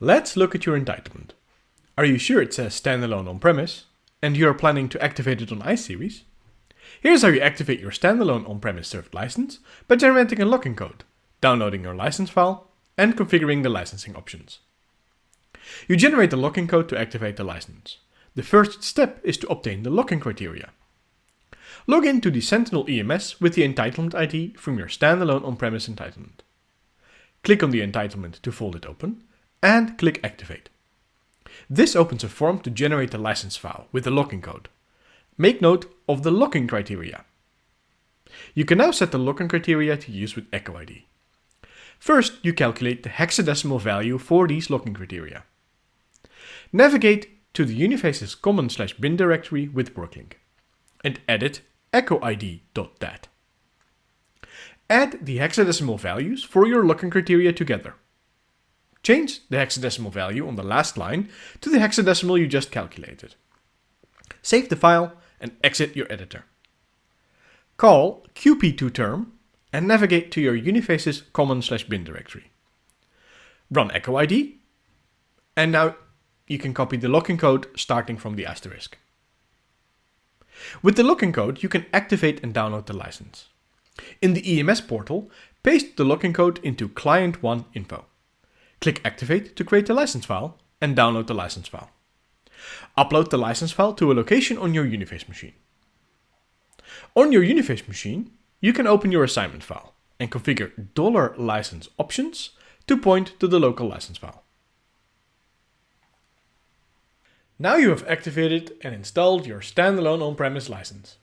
Let's look at your entitlement. Are you sure it says Standalone On-Premise and you are planning to activate it on iSeries? Here's how you activate your Standalone On-Premise served license by generating a login code, downloading your license file, and configuring the licensing options. You generate the login code to activate the license. The first step is to obtain the login criteria. Log into the Sentinel EMS with the entitlement ID from your Standalone On-Premise entitlement. Click on the entitlement to fold it open and click Activate. This opens a form to generate the license file with the login code. Make note of the login criteria. You can now set the login criteria to use with Echo ID. First, you calculate the hexadecimal value for these login criteria. Navigate to the Uniface's common/bin directory with worklink and edit echoid.dat. Add the hexadecimal values for your login criteria together. Change the hexadecimal value on the last line to the hexadecimal you just calculated. Save the file and exit your editor. Call qp2term and navigate to your Uniface's common/bin directory. Run echoid, and now you can copy the login code starting from the asterisk. With the login code, you can activate and download the license. In the EMS portal, paste the login code into client1 info. Click Activate to create the license file and download the license file. Upload the license file to a location on your Uniface machine. On your Uniface machine, you can open your assignment file and configure $license options to point to the local license file. Now you have activated and installed your Standalone On-Premise license.